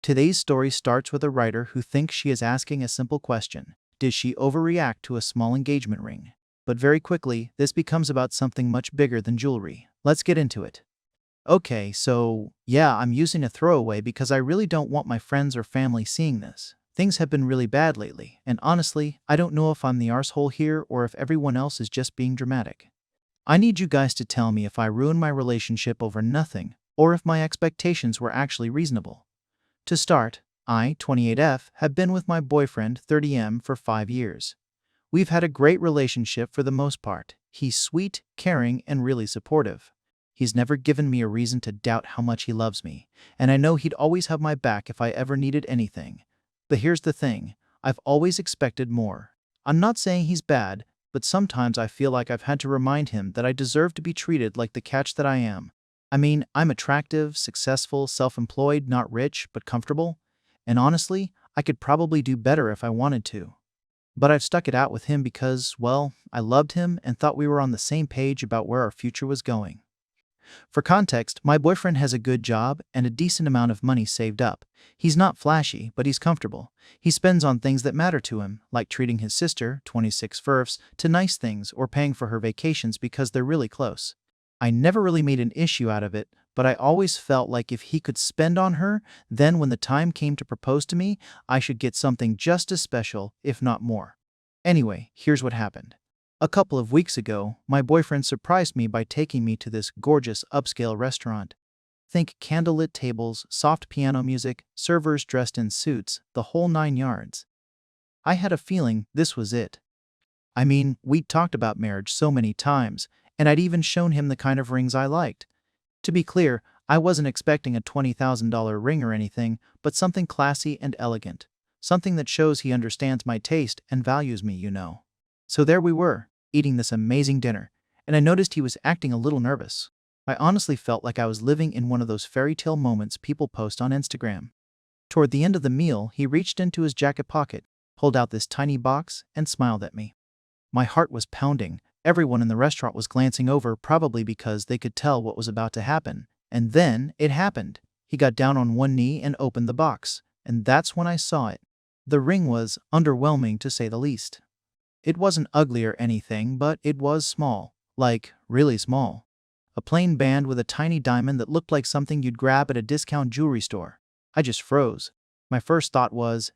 Today's story starts with a writer who thinks she is asking a simple question: did she overreact to a small engagement ring? But very quickly, this becomes about something much bigger than jewelry. Let's get into it. Okay, so yeah, I'm using a throwaway because I really don't want my friends or family seeing this. Things have been really bad lately, and honestly, I don't know if I'm the arsehole here or if everyone else is just being dramatic. I need you guys to tell me if I ruined my relationship over nothing, or if my expectations were actually reasonable. To start, I, 28F, have been with my boyfriend, 30M, for 5 years. We've had a great relationship for the most part. He's sweet, caring, and really supportive. He's never given me a reason to doubt how much he loves me, and I know he'd always have my back if I ever needed anything. But here's the thing: I've always expected more. I'm not saying he's bad, but sometimes I feel like I've had to remind him that I deserve to be treated like the catch that I am. I mean, I'm attractive, successful, self-employed, not rich, but comfortable. And honestly, I could probably do better if I wanted to. But I've stuck it out with him because, well, I loved him and thought we were on the same page about where our future was going. For context, my boyfriend has a good job and a decent amount of money saved up. He's not flashy, but he's comfortable. He spends on things that matter to him, like treating his sister, 26 furfs, to nice things or paying for her vacations because they're really close. I never really made an issue out of it, but I always felt like if he could spend on her, then when the time came to propose to me, I should get something just as special, if not more. Anyway, here's what happened. A couple of weeks ago, my boyfriend surprised me by taking me to this gorgeous upscale restaurant. Think candlelit tables, soft piano music, servers dressed in suits, the whole 9 yards. I had a feeling this was it. I mean, we'd talked about marriage so many times, and I'd even shown him the kind of rings I liked. To be clear, I wasn't expecting a $20,000 ring or anything, but something classy and elegant. Something that shows he understands my taste and values me, you know. So there we were, eating this amazing dinner, and I noticed he was acting a little nervous. I honestly felt like I was living in one of those fairy tale moments people post on Instagram. Toward the end of the meal, he reached into his jacket pocket, pulled out this tiny box, and smiled at me. My heart was pounding. Everyone in the restaurant was glancing over, probably because they could tell what was about to happen. And then it happened. He got down on one knee and opened the box, and that's when I saw it. The ring was underwhelming, to say the least. It wasn't ugly or anything, but it was small. Like, really small. A plain band with a tiny diamond that looked like something you'd grab at a discount jewelry store. I just froze. My first thought was,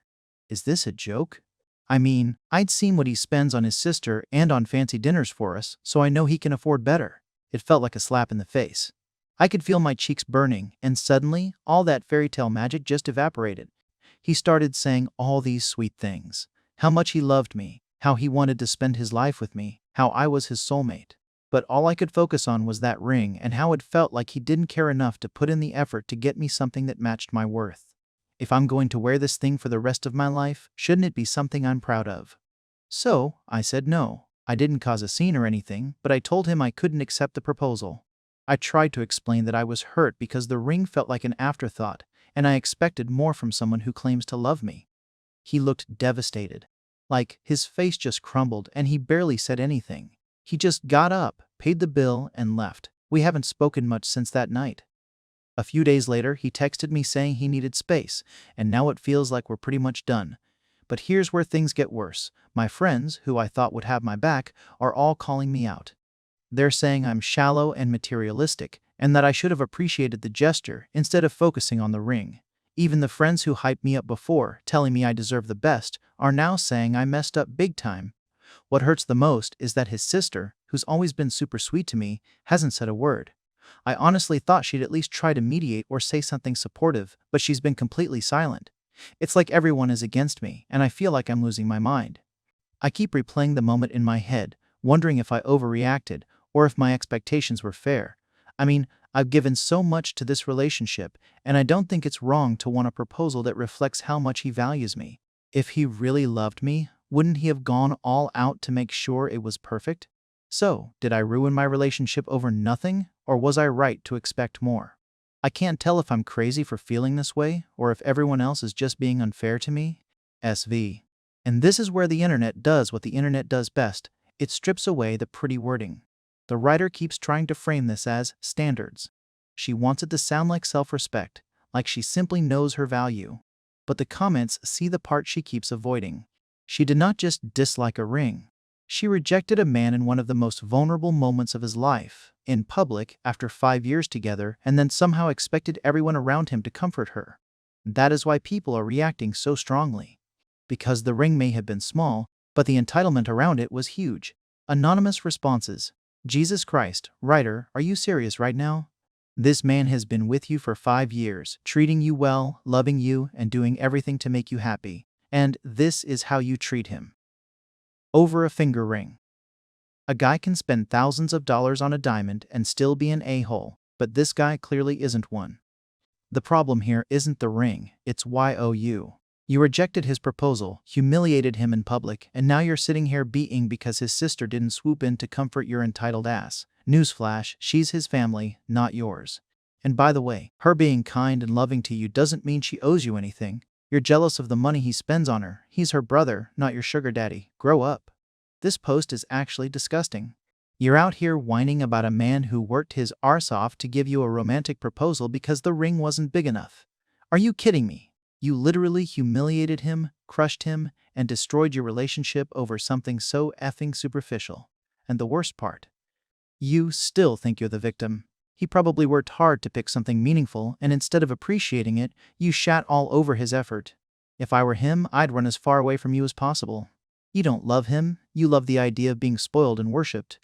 is this a joke? I mean, I'd seen what he spends on his sister and on fancy dinners for us, so I know he can afford better. It felt like a slap in the face. I could feel my cheeks burning, and suddenly, all that fairy tale magic just evaporated. He started saying all these sweet things. How much he loved me, how he wanted to spend his life with me, how I was his soulmate. But all I could focus on was that ring and how it felt like he didn't care enough to put in the effort to get me something that matched my worth. If I'm going to wear this thing for the rest of my life, shouldn't it be something I'm proud of? So, I said no. I didn't cause a scene or anything, but I told him I couldn't accept the proposal. I tried to explain that I was hurt because the ring felt like an afterthought, and I expected more from someone who claims to love me. He looked devastated. Like, his face just crumbled and he barely said anything. He just got up, paid the bill, and left. We haven't spoken much since that night. A few days later, he texted me saying he needed space, and now it feels like we're pretty much done. But here's where things get worse. My friends, who I thought would have my back, are all calling me out. They're saying I'm shallow and materialistic, and that I should have appreciated the gesture instead of focusing on the ring. Even the friends who hyped me up before, telling me I deserve the best, are now saying I messed up big time. What hurts the most is that his sister, who's always been super sweet to me, hasn't said a word. I honestly thought she'd at least try to mediate or say something supportive, but she's been completely silent. It's like everyone is against me, and I feel like I'm losing my mind. I keep replaying the moment in my head, wondering if I overreacted or if my expectations were fair. I mean, I've given so much to this relationship, and I don't think it's wrong to want a proposal that reflects how much he values me. If he really loved me, wouldn't he have gone all out to make sure it was perfect? So, did I ruin my relationship over nothing, or was I right to expect more? I can't tell if I'm crazy for feeling this way, or if everyone else is just being unfair to me. SV. And this is where the internet does what the internet does best. It strips away the pretty wording. The writer keeps trying to frame this as standards. She wants it to sound like self-respect, like she simply knows her value. But the comments see the part she keeps avoiding. She did not just dislike a ring. She rejected a man in one of the most vulnerable moments of his life, in public, after 5 years together, and then somehow expected everyone around him to comfort her. That is why people are reacting so strongly. Because the ring may have been small, but the entitlement around it was huge. Anonymous responses. Jesus Christ, writer, are you serious right now? This man has been with you for 5 years, treating you well, loving you, and doing everything to make you happy. And this is how you treat him. Over a finger ring. A guy can spend thousands of dollars on a diamond and still be an a-hole, but this guy clearly isn't one. The problem here isn't the ring, it's you. You rejected his proposal, humiliated him in public, and now you're sitting here beating because his sister didn't swoop in to comfort your entitled ass. Newsflash, she's his family, not yours. And by the way, her being kind and loving to you doesn't mean she owes you anything. You're jealous of the money he spends on her. He's her brother, not your sugar daddy. Grow up. This post is actually disgusting. You're out here whining about a man who worked his arse off to give you a romantic proposal because the ring wasn't big enough. Are you kidding me? You literally humiliated him, crushed him, and destroyed your relationship over something so effing superficial. And the worst part, you still think you're the victim. He probably worked hard to pick something meaningful, and instead of appreciating it, you shat all over his effort. If I were him, I'd run as far away from you as possible. You don't love him, you love the idea of being spoiled and worshipped.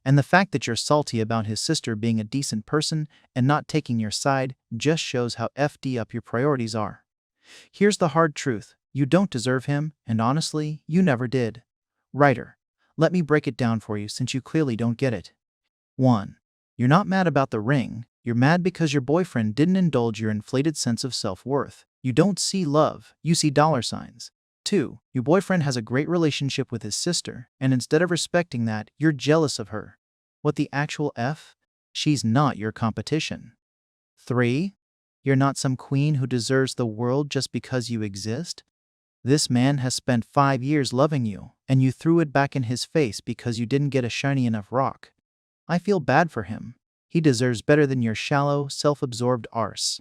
And the fact that you're salty about his sister being a decent person and not taking your side just shows how FD up your priorities are. Here's the hard truth, you don't deserve him, and honestly, you never did. Writer, let me break it down for you since you clearly don't get it. 1. You're not mad about the ring, you're mad because your boyfriend didn't indulge your inflated sense of self-worth. You don't see love, you see dollar signs. 2. Your boyfriend has a great relationship with his sister, and instead of respecting that, you're jealous of her. What the actual F? She's not your competition. 3. You're not some queen who deserves the world just because you exist. This man has spent 5 years loving you, and you threw it back in his face because you didn't get a shiny enough rock. I feel bad for him. He deserves better than your shallow, self-absorbed arse.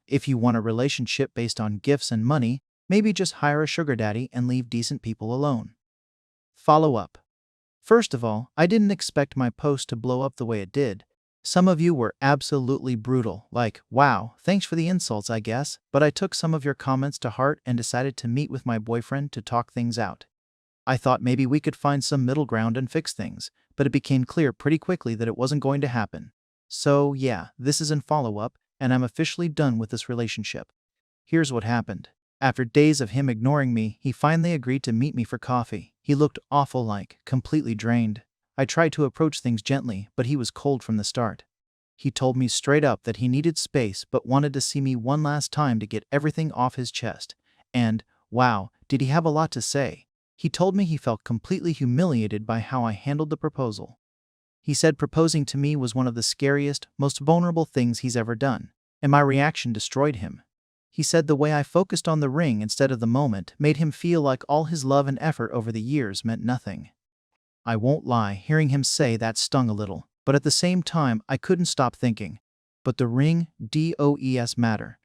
If you want a relationship based on gifts and money, maybe just hire a sugar daddy and leave decent people alone. Follow up. First of all, I didn't expect my post to blow up the way it did. Some of you were absolutely brutal, like, wow, thanks for the insults I guess, but I took some of your comments to heart and decided to meet with my boyfriend to talk things out. I thought maybe we could find some middle ground and fix things, but it became clear pretty quickly that it wasn't going to happen. So yeah, this is in follow-up, and I'm officially done with this relationship. Here's what happened. After days of him ignoring me, he finally agreed to meet me for coffee. He looked awful, like, completely drained. I tried to approach things gently, but he was cold from the start. He told me straight up that he needed space but wanted to see me one last time to get everything off his chest. And, wow, did he have a lot to say. He told me he felt completely humiliated by how I handled the proposal. He said proposing to me was one of the scariest, most vulnerable things he's ever done, and my reaction destroyed him. He said the way I focused on the ring instead of the moment made him feel like all his love and effort over the years meant nothing. I won't lie, hearing him say that stung a little, but at the same time I couldn't stop thinking, but the ring, does matter.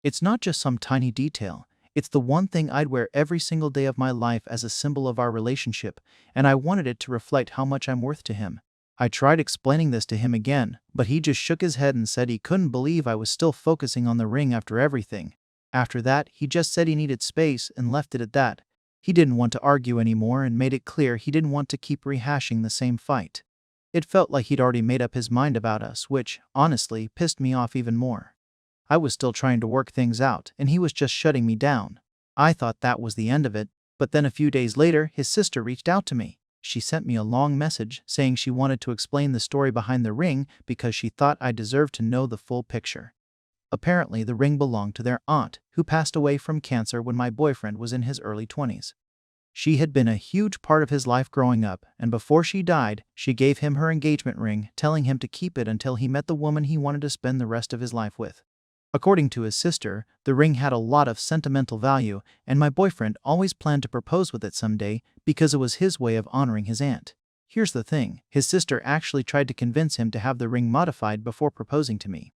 It's not just some tiny detail, it's the one thing I'd wear every single day of my life as a symbol of our relationship, and I wanted it to reflect how much I'm worth to him. I tried explaining this to him again, but he just shook his head and said he couldn't believe I was still focusing on the ring after everything. After that, he just said he needed space and left it at that. He didn't want to argue anymore and made it clear he didn't want to keep rehashing the same fight. It felt like he'd already made up his mind about us, which, honestly, pissed me off even more. I was still trying to work things out, and he was just shutting me down. I thought that was the end of it, but then a few days later, his sister reached out to me. She sent me a long message saying she wanted to explain the story behind the ring because she thought I deserved to know the full picture. Apparently, the ring belonged to their aunt, who passed away from cancer when my boyfriend was in his early 20s. She had been a huge part of his life growing up, and before she died, she gave him her engagement ring, telling him to keep it until he met the woman he wanted to spend the rest of his life with. According to his sister, the ring had a lot of sentimental value, and my boyfriend always planned to propose with it someday because it was his way of honoring his aunt. Here's the thing, his sister actually tried to convince him to have the ring modified before proposing to me.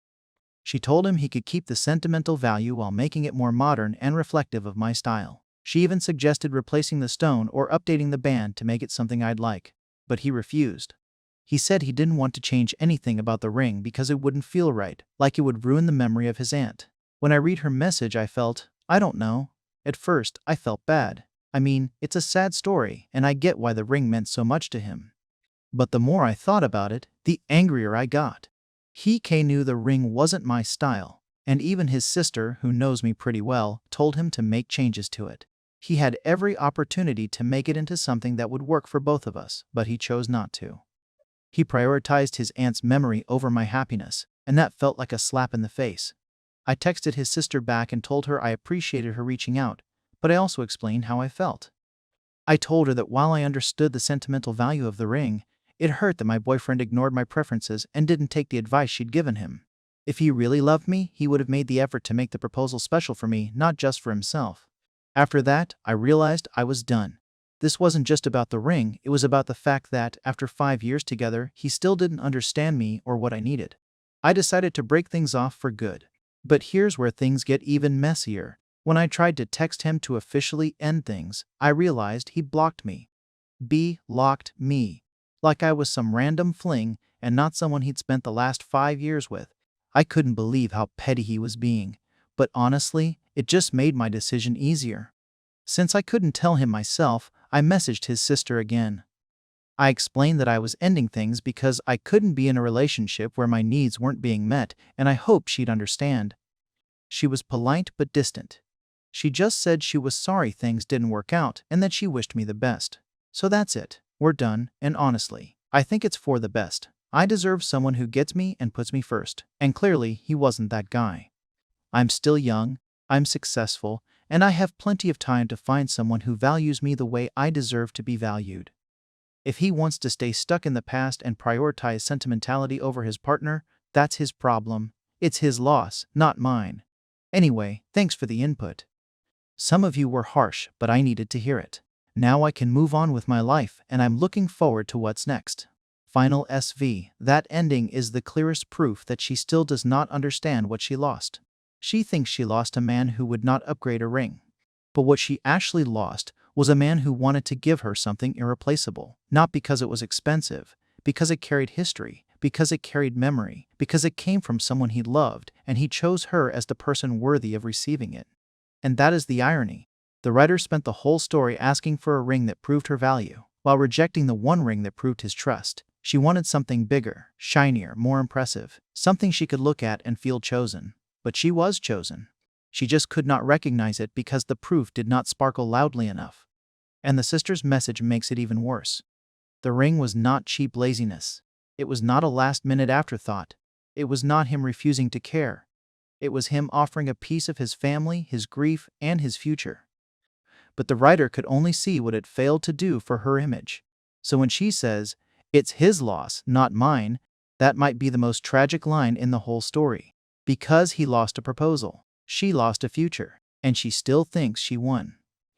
She told him he could keep the sentimental value while making it more modern and reflective of my style. She even suggested replacing the stone or updating the band to make it something I'd like. But he refused. He said he didn't want to change anything about the ring because it wouldn't feel right, like it would ruin the memory of his aunt. When I read her message, I don't know. At first, I felt bad. I mean, it's a sad story, and I get why the ring meant so much to him. But the more I thought about it, the angrier I got. He knew the ring wasn't my style, and even his sister, who knows me pretty well, told him to make changes to it. He had every opportunity to make it into something that would work for both of us, but he chose not to. He prioritized his aunt's memory over my happiness, and that felt like a slap in the face. I texted his sister back and told her I appreciated her reaching out, but I also explained how I felt. I told her that while I understood the sentimental value of the ring, it hurt that my boyfriend ignored my preferences and didn't take the advice she'd given him. If he really loved me, he would have made the effort to make the proposal special for me, not just for himself. After that, I realized I was done. This wasn't just about the ring, it was about the fact that, after 5 years together, he still didn't understand me or what I needed. I decided to break things off for good. But here's where things get even messier. When I tried to text him to officially end things, I realized he blocked me. Locked me. Like I was some random fling and not someone he'd spent the last 5 years with. I couldn't believe how petty he was being. But honestly, it just made my decision easier. Since I couldn't tell him myself, I messaged his sister again. I explained that I was ending things because I couldn't be in a relationship where my needs weren't being met, and I hoped she'd understand. She was polite but distant. She just said she was sorry things didn't work out and that she wished me the best. So that's it. We're done, and honestly, I think it's for the best. I deserve someone who gets me and puts me first, and clearly he wasn't that guy. I'm still young, I'm successful, and I have plenty of time to find someone who values me the way I deserve to be valued. If he wants to stay stuck in the past and prioritize sentimentality over his partner, that's his problem. It's his loss, not mine. Anyway, thanks for the input. Some of you were harsh, but I needed to hear it. Now I can move on with my life, and I'm looking forward to what's next. Final SV. That ending is the clearest proof that she still does not understand what she lost. She thinks she lost a man who would not upgrade a ring. But what she actually lost was a man who wanted to give her something irreplaceable, not because it was expensive, because it carried history, because it carried memory, because it came from someone he loved, and he chose her as the person worthy of receiving it. And that is the irony. The writer spent the whole story asking for a ring that proved her value, while rejecting the one ring that proved his trust. She wanted something bigger, shinier, more impressive, something she could look at and feel chosen. But she was chosen. She just could not recognize it because the proof did not sparkle loudly enough. And the sister's message makes it even worse. The ring was not cheap laziness. It was not a last-minute afterthought. It was not him refusing to care. It was him offering a piece of his family, his grief, and his future. But the writer could only see what it failed to do for her image. So when she says, "It's his loss, not mine," that might be the most tragic line in the whole story. Because he lost a proposal, she lost a future, and she still thinks she won.